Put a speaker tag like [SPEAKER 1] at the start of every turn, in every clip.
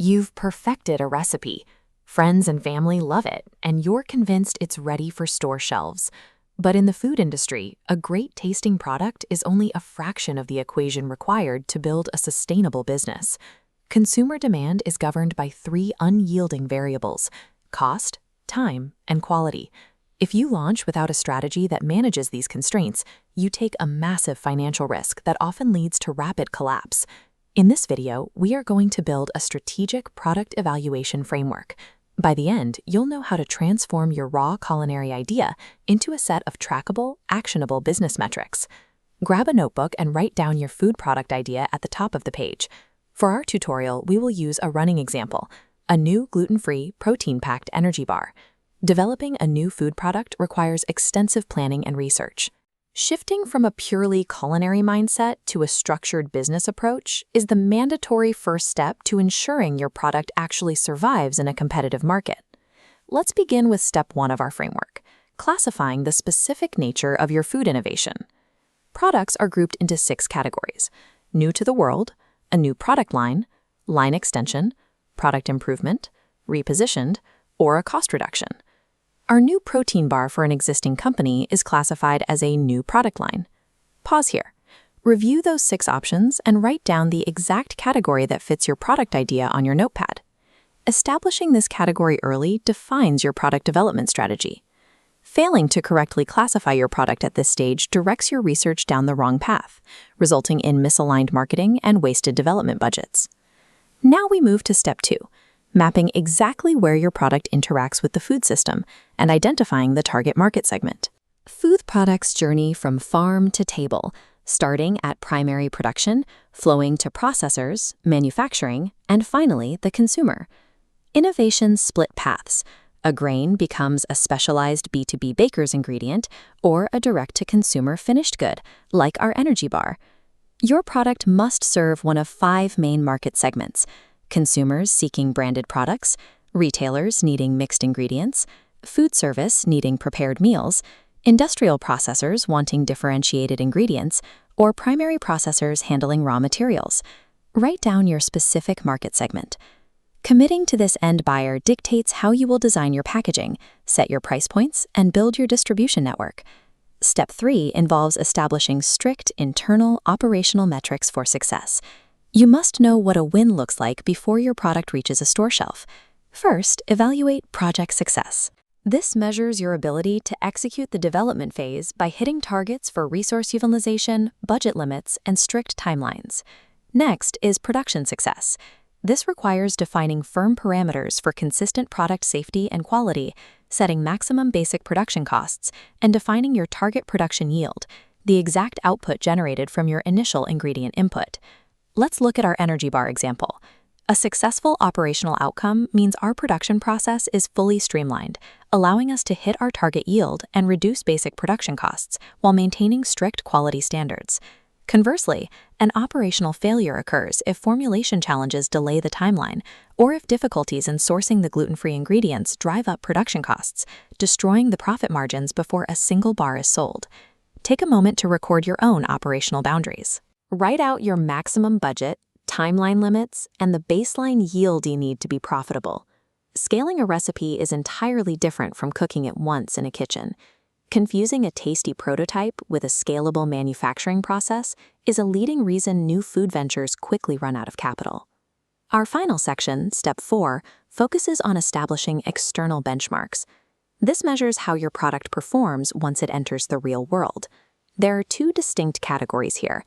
[SPEAKER 1] You've perfected a recipe. Friends and family love it, and you're convinced it's ready for store shelves. But in the food industry, a great tasting product is only a fraction of the equation required to build a sustainable business. Consumer demand is governed by three unyielding variables: cost, time, and quality. If you launch without a strategy that manages these constraints, you take a massive financial risk that often leads to rapid collapse. In this video, we are going to build a strategic product evaluation framework. By the end, you'll know how to transform your raw culinary idea into a set of trackable, actionable business metrics. Grab a notebook and write down your food product idea at the top of the page. For our tutorial, we will use a running example: a new gluten-free, protein-packed energy bar. Developing a new food product requires extensive planning and research. Shifting from a purely culinary mindset to a structured business approach is the mandatory first step to ensuring your product actually survives in a competitive market. Let's begin with step 1 of our framework: classifying the specific nature of your food innovation. Products are grouped into 6 categories: new to the world, a new product line extension, product improvement, repositioned, or a cost reduction. Our new protein bar for an existing company is classified as a new product line. Pause here. Review those 6 options and write down the exact category that fits your product idea on your notepad. Establishing this category early defines your product development strategy. Failing to correctly classify your product at this stage directs your research down the wrong path, resulting in misaligned marketing and wasted development budgets. Now we move to step 2. Mapping exactly where your product interacts with the food system and identifying the target market segment. Food products journey from farm to table, starting at primary production, flowing to processors, manufacturing, and finally the consumer. Innovations split paths. A grain becomes a specialized B2B baker's ingredient or a direct-to-consumer finished good, like our energy bar. Your product must serve one of 5 main market segments: consumers seeking branded products, retailers needing mixed ingredients, food service needing prepared meals, industrial processors wanting differentiated ingredients, or primary processors handling raw materials. Write down your specific market segment. Committing to this end buyer dictates how you will design your packaging, set your price points, and build your distribution network. Step 3 involves establishing strict internal operational metrics for success. You must know what a win looks like before your product reaches a store shelf. First, evaluate project success. This measures your ability to execute the development phase by hitting targets for resource utilization, budget limits, and strict timelines. Next is production success. This requires defining firm parameters for consistent product safety and quality, setting maximum basic production costs, and defining your target production yield, the exact output generated from your initial ingredient input. Let's look at our energy bar example. A successful operational outcome means our production process is fully streamlined, allowing us to hit our target yield and reduce basic production costs while maintaining strict quality standards. Conversely, an operational failure occurs if formulation challenges delay the timeline, or if difficulties in sourcing the gluten-free ingredients drive up production costs, destroying the profit margins before a single bar is sold. Take a moment to record your own operational boundaries. Write out your maximum budget, timeline limits, and the baseline yield you need to be profitable. Scaling a recipe is entirely different from cooking it once in a kitchen. Confusing a tasty prototype with a scalable manufacturing process is a leading reason new food ventures quickly run out of capital. Our final section, step 4, focuses on establishing external benchmarks. This measures how your product performs once it enters the real world. There are 2 distinct categories here.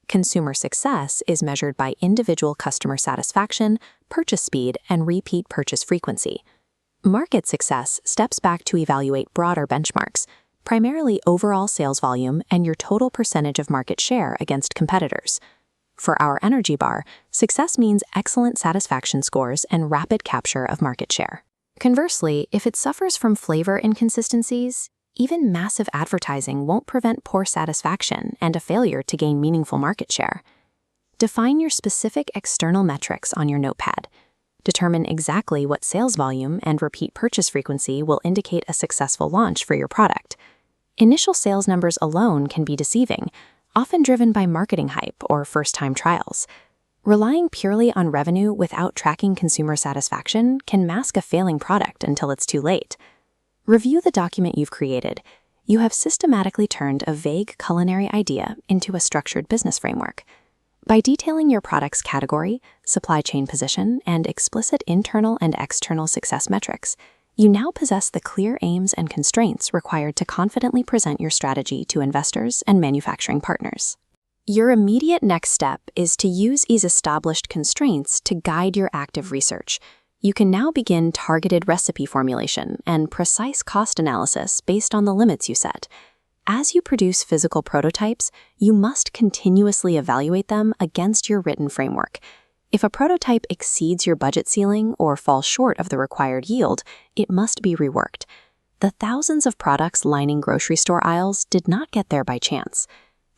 [SPEAKER 1] Consumer success is measured by individual customer satisfaction, purchase speed, and repeat purchase frequency. Market success steps back to evaluate broader benchmarks, primarily overall sales volume and your total percentage of market share against competitors. For our energy bar, success means excellent satisfaction scores and rapid capture of market share. Conversely, if it suffers from flavor inconsistencies, even massive advertising won't prevent poor satisfaction and a failure to gain meaningful market share. Define your specific external metrics on your notepad. Determine exactly what sales volume and repeat purchase frequency will indicate a successful launch for your product. Initial sales numbers alone can be deceiving, often driven by marketing hype or first-time trials.
[SPEAKER 2] Relying purely on revenue without tracking consumer satisfaction can mask a failing product until it's too late. Review the document you've created. You have systematically turned a vague culinary idea into a structured business framework. By detailing your product's category, supply chain position, and explicit internal and external success metrics, you now possess the clear aims and constraints required to confidently present your strategy to investors and manufacturing partners. Your immediate next step is to use these established constraints to guide your active research. You can now begin targeted recipe formulation and precise cost analysis based on the limits you set. As you produce physical prototypes, you must continuously evaluate them against your written framework. If a prototype exceeds your budget ceiling or falls short of the required yield, it must be reworked. The thousands of products lining grocery store aisles did not get there by chance.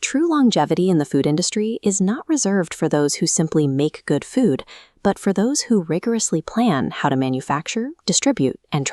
[SPEAKER 2] True longevity in the food industry is not reserved for those who simply make good food, but for those who rigorously plan how to manufacture, distribute, and